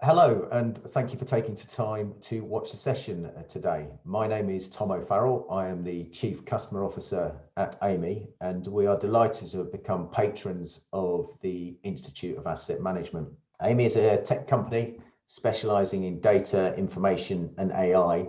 Hello, and thank you for taking the time to watch the session today. My name is Tom O'Farrell. I am the Chief Customer Officer at Aiimi, and we are delighted to have become patrons of the Institute of Asset Management. Aiimi is a tech company specializing in data, information, and AI.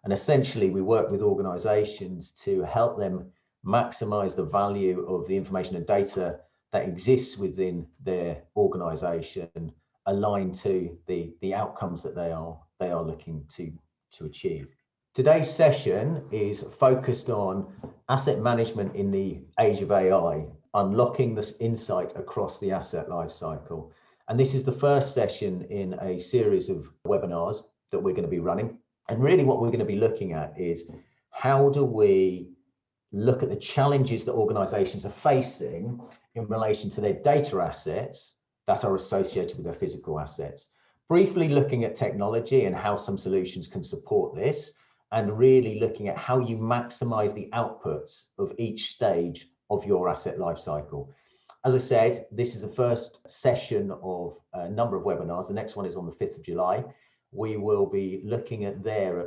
And essentially, we work with organizations to help them maximize the value of the information and data that exists within their organization, aligned to the outcomes that they are looking to achieve. Today's session is focused on asset management in the age of AI, unlocking this insight across the asset lifecycle. And this is the first session in a series of webinars that we're going to be running. And really what we're going to be looking at is how do we look at the challenges that organizations are facing in relation to their data assets that are associated with their physical assets. Briefly looking at technology and how some solutions can support this, and really looking at how you maximize the outputs of each stage of your asset lifecycle. As I said, this is the first session of a number of webinars. The next one is on the 5th of July. We will be looking at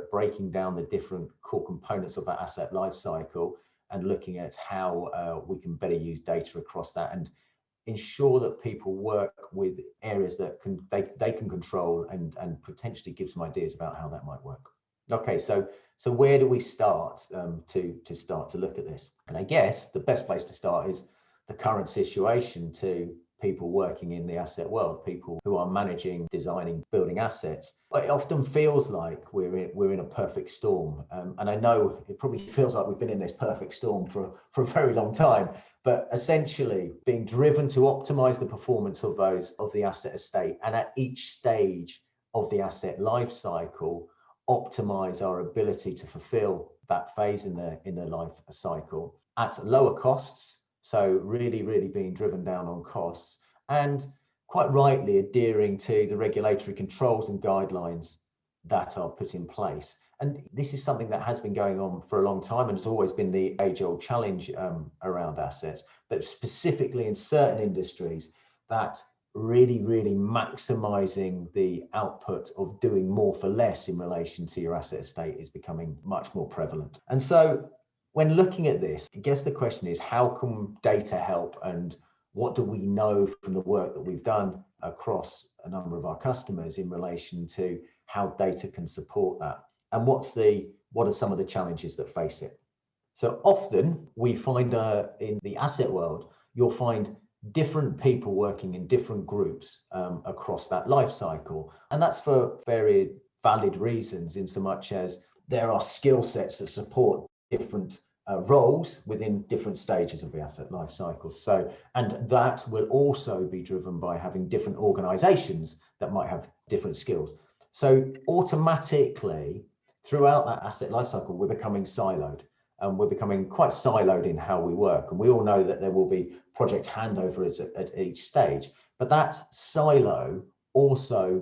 breaking down the different core components of that asset lifecycle and looking at how we can better use data across that and ensure that people work with areas that they can control and potentially give some ideas about how that might work. Okay, so where do we start to start to look at this? And I guess the best place to start is the current situation to people working in the asset world, people who are managing, designing, building assets. It often feels like we're in a perfect storm. And I know it probably feels like we've been in this perfect storm for a very long time, but essentially being driven to optimize the performance of the asset estate, and at each stage of the asset life cycle, optimize our ability to fulfill that phase in the life cycle at lower costs. So really being driven down on costs, and quite rightly adhering to the regulatory controls and guidelines that are put in place. And this is something that has been going on for a long time and has always been the age-old challenge around assets, but specifically in certain industries, that really maximizing the output of doing more for less in relation to your asset estate is becoming much more prevalent. And so when looking at this, I guess the question is, how can data help, and what do we know from the work that we've done across a number of our customers in relation to how data can support that? And what are some of the challenges that face it? So often we find in the asset world, you'll find different people working in different groups across that life cycle. And that's for very valid reasons, in so much as there are skill sets that support different roles within different stages of the asset life cycle. So, and that will also be driven by having different organizations that might have different skills. So automatically throughout that asset life cycle, we're becoming siloed, and we're becoming quite siloed in how we work. And we all know that there will be project handovers at each stage, but that silo also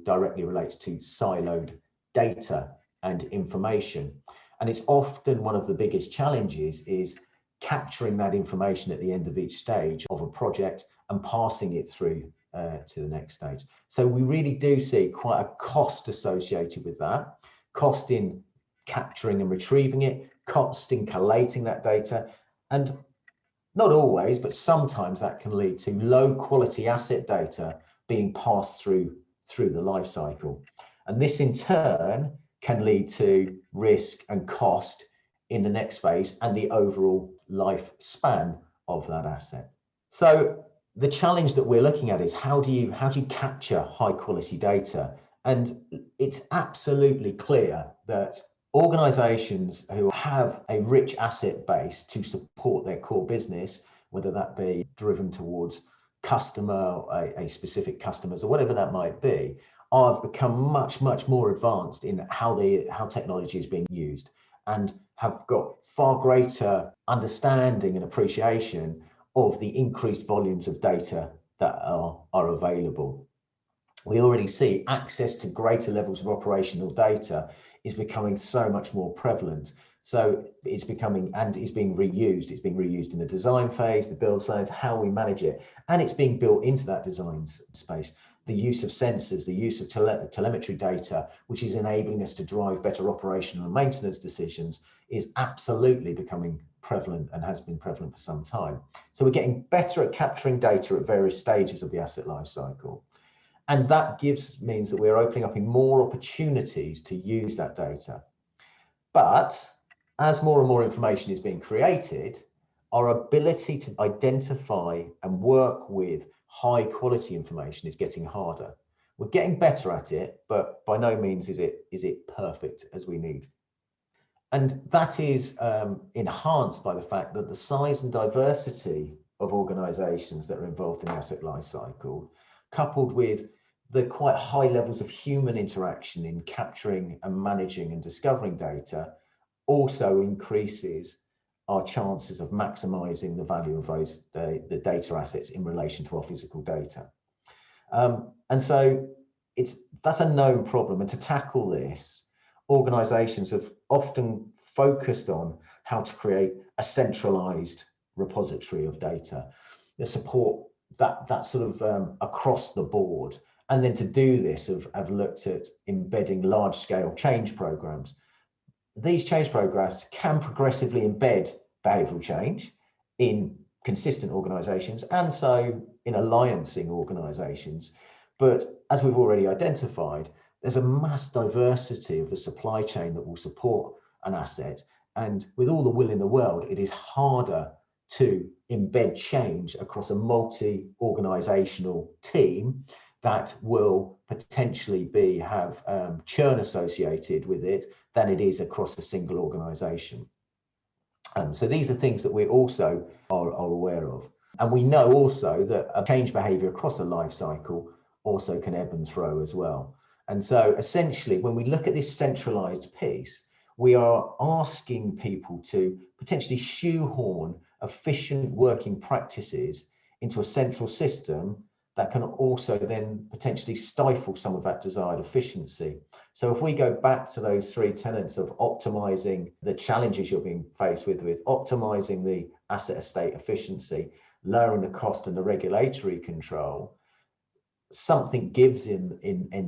directly relates to siloed data and information. And it's often one of the biggest challenges is capturing that information at the end of each stage of a project and passing it through to the next stage. So we really do see quite a cost associated with that, cost in capturing and retrieving it, cost in collating that data, and not always, but sometimes that can lead to low quality asset data being passed through the life cycle. And this in turn can lead to risk and cost in the next phase and the overall lifespan of that asset. So the challenge that we're looking at is how do you capture high quality data? And it's absolutely clear that organizations who have a rich asset base to support their core business, whether that be driven towards a specific customers or whatever that might be, have become much more advanced in how technology is being used, and have got far greater understanding and appreciation of the increased volumes of data that are available. We already see access to greater levels of operational data is becoming so much more prevalent. So it's becoming, and it's being reused. It's being reused in the design phase, the build phase, how we manage it, and it's being built into that design space. the use of sensors, the use of telemetry data, which is enabling us to drive better operational and maintenance decisions, is absolutely becoming prevalent and has been prevalent for some time. So we're getting better at capturing data at various stages of the asset life cycle. And that means that we're opening up in more opportunities to use that data. But as more and more information is being created, our ability to identify and work with high quality information is getting harder. We're getting better at it, but by no means is it perfect as we need. And that is enhanced by the fact that the size and diversity of organizations that are involved in the asset life cycle, coupled with the quite high levels of human interaction in capturing and managing and discovering data, also increases our chances of maximizing the value of the data assets in relation to our physical data. And so that's a known problem. And to tackle this, organizations have often focused on how to create a centralized repository of data that support that sort of across the board. And then to do this, I've looked at embedding large-scale change programs. These change programs can progressively embed behavioral change in consistent organizations and so in alliancing organizations. But as we've already identified, there's a mass diversity of the supply chain that will support an asset. And with all the will in the world, it is harder to embed change across a multi-organizational team that will potentially have churn associated with it than it is across a single organization. So these are things that we also are aware of. And we know also that a change behavior across a life cycle also can ebb and flow as well. And so essentially, when we look at this centralized piece, we are asking people to potentially shoehorn efficient working practices into a central system that can also then potentially stifle some of that desired efficiency. So if we go back to those three tenets of optimizing the challenges you're being faced with optimizing the asset estate efficiency, lowering the cost and the regulatory control, something gives in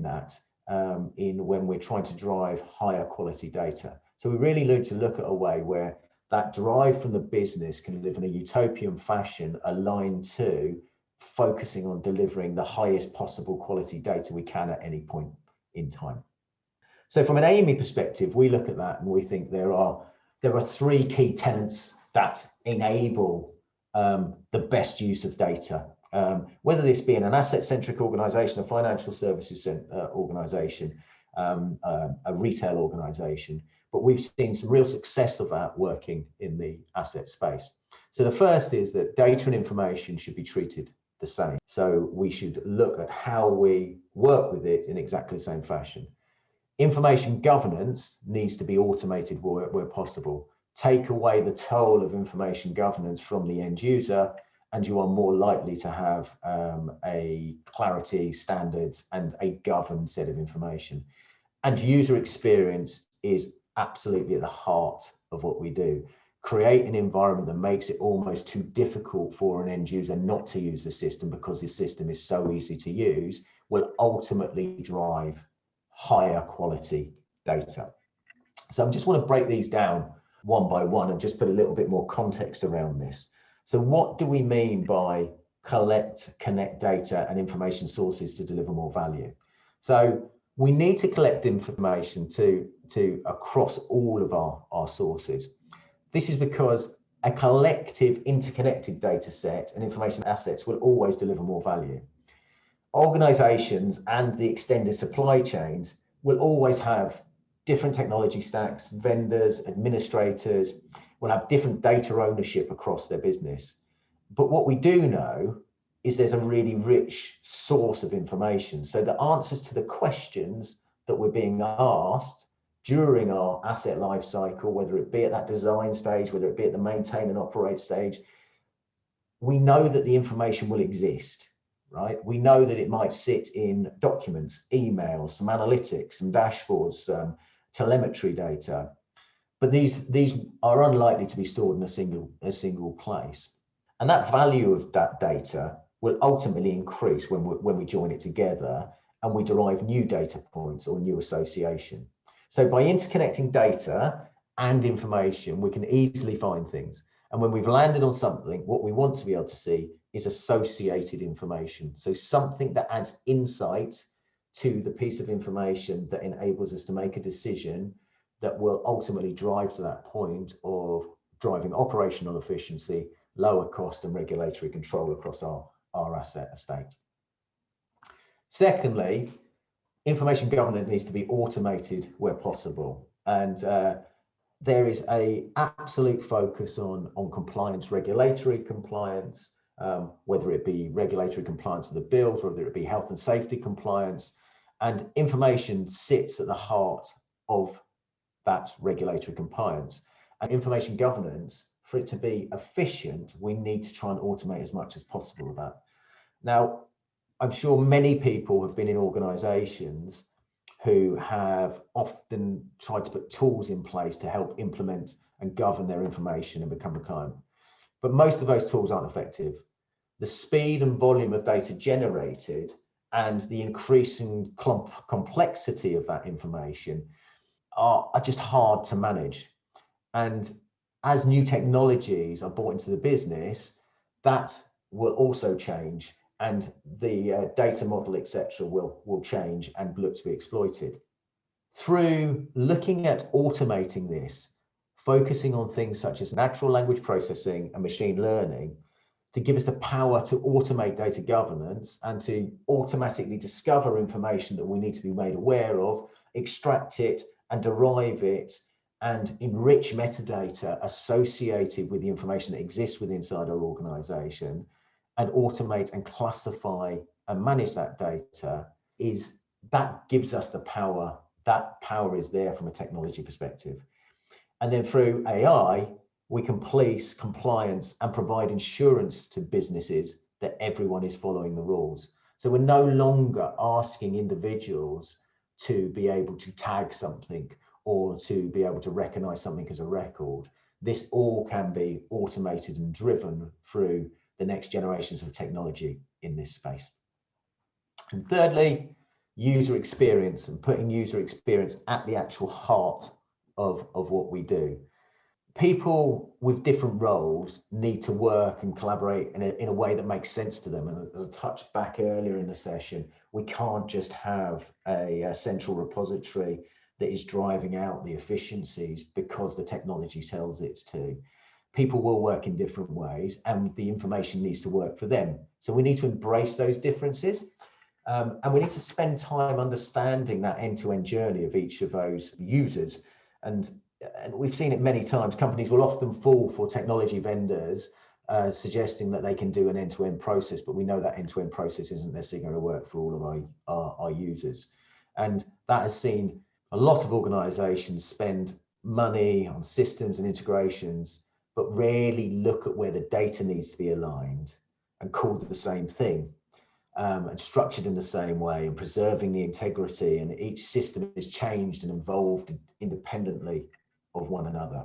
that when we're trying to drive higher quality data. So we really need to look at a way where that drive from the business can live in a utopian fashion aligned to focusing on delivering the highest possible quality data we can at any point in time. So from an Aiimi perspective, we look at that and we think there are three key tenets that enable the best use of data. Whether this be in an asset-centric organization, a financial services organization, a retail organization, but we've seen some real success of that working in the asset space. So the first is that data and information should be treated the same. So we should look at how we work with it in exactly the same fashion. Information governance needs to be automated where possible. Take away the toll of information governance from the end user, and you are more likely to have a clarity, standards, and a governed set of information. And user experience is absolutely at the heart of what we do. Create an environment that makes it almost too difficult for an end user not to use the system because the system is so easy to use will ultimately drive higher quality data. So I just want to break these down one by one and just put a little bit more context around this. So what do we mean by connect data and information sources to deliver more value? So we need to collect information to across all of our sources. This is because a collective interconnected data set and information assets will always deliver more value. Organizations and the extended supply chains will always have different technology stacks, vendors, administrators, will have different data ownership across their business. But what we do know is there's a really rich source of information. So the answers to the questions that we're being asked during our asset life cycle, whether it be at that design stage, whether it be at the maintain and operate stage, we know that the information will exist, right? We know that it might sit in documents, emails, some analytics, some dashboards, telemetry data, but these are unlikely to be stored in a single place. And that value of that data will ultimately increase when we join it together and we derive new data points or new association. So by interconnecting data and information, we can easily find things. And when we've landed on something, what we want to be able to see is associated information. So something that adds insight to the piece of information that enables us to make a decision that will ultimately drive to that point of driving operational efficiency, lower cost and regulatory control across our asset estate. Secondly, information governance needs to be automated where possible. And there is an absolute focus on compliance, regulatory compliance, whether it be regulatory compliance of the build, or whether it be health and safety compliance. And information sits at the heart of that regulatory compliance. And information governance, for it to be efficient, we need to try and automate as much as possible of that. Now, I'm sure many people have been in organizations who have often tried to put tools in place to help implement and govern their information and become compliant. But most of those tools aren't effective. The speed and volume of data generated and the increasing complexity of that information are just hard to manage. And as new technologies are brought into the business, that will also change, and the data model, etc., will change and look to be exploited. Through looking at automating this, focusing on things such as natural language processing and machine learning to give us the power to automate data governance and to automatically discover information that we need to be made aware of, extract it and derive it, and enrich metadata associated with the information that exists within inside our organization, and automate and classify and manage that data, that gives us the power. That power is there from a technology perspective. And then through AI, we can police compliance and provide insurance to businesses that everyone is following the rules. So we're no longer asking individuals to be able to tag something or to be able to recognize something as a record. This all can be automated and driven through the next generations of technology in this space. And thirdly, user experience, and putting user experience at the actual heart of what we do. People with different roles need to work and collaborate in a way that makes sense to them. And as I touched back earlier in the session, we can't just have a central repository that is driving out the efficiencies because the technology tells it to. People will work in different ways and the information needs to work for them. So we need to embrace those differences. And we need to spend time understanding that end-to-end journey of each of those users. And we've seen it many times. Companies will often fall for technology vendors suggesting that they can do an end-to-end process, but we know that end-to-end process isn't necessarily going to work for all of our users. And that has seen a lot of organizations spend money on systems and integrations, but rarely look at where the data needs to be aligned and called the same thing. And structured in the same way and preserving the integrity, and each system is changed and evolved independently of one another.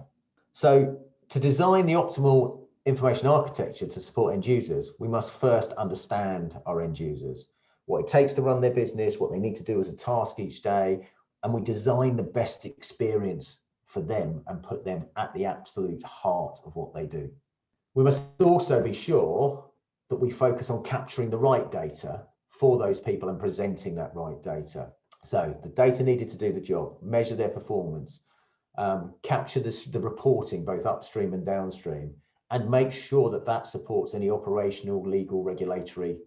So to design the optimal information architecture to support end users, we must first understand our end users, what it takes to run their business, what they need to do as a task each day, and we design the best experience for them and put them at the absolute heart of what they do. We must also be sure that we focus on capturing the right data for those people and presenting that right data. So the data needed to do the job, measure their performance, capture the reporting, both upstream and downstream, and make sure that that supports any operational, legal, regulatory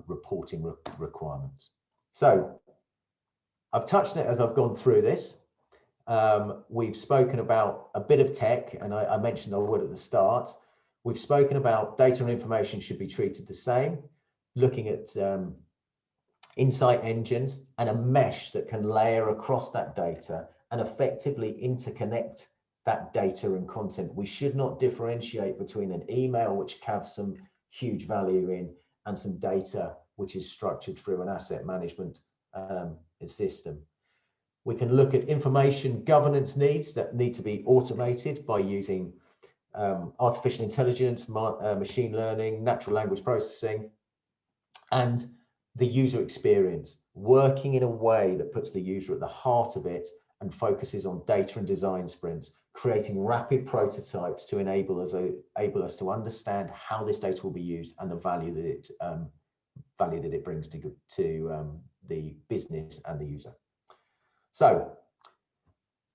reporting requirements. So I've touched on it as I've gone through this. We've spoken about a bit of tech, and I mentioned I would at the start. We've spoken about data and information should be treated the same, looking at insight engines and a mesh that can layer across that data and effectively interconnect that data and content. We should not differentiate between an email, which has some huge value in, and some data, which is structured through an asset management system. We can look at information governance needs that need to be automated by using artificial intelligence, machine learning, natural language processing, and the user experience, working in a way that puts the user at the heart of it and focuses on data and design sprints, creating rapid prototypes to enable us to understand how this data will be used and the value that it brings to the business and the user. So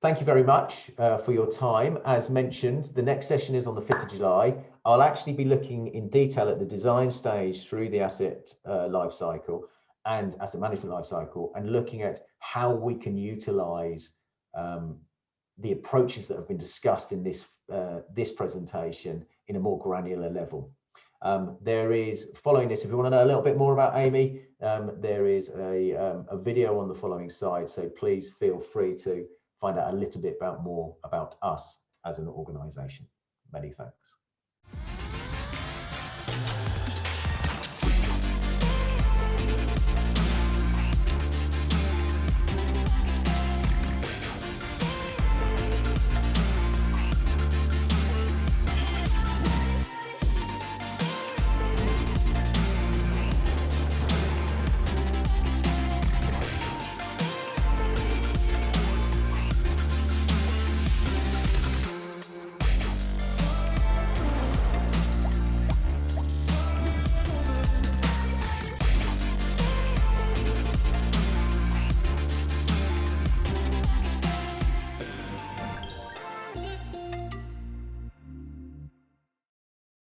thank you very much for your time. As mentioned, the next session is on the 5th of July. I'll actually be looking in detail at the design stage through the asset lifecycle and asset management lifecycle, and looking at how we can utilize the approaches that have been discussed in this presentation in a more granular level. There is, following this, if you want to know a little bit more about Aiimi, there is a video on the following slide, so please feel free to find out a little bit more about us as an organization. Many thanks.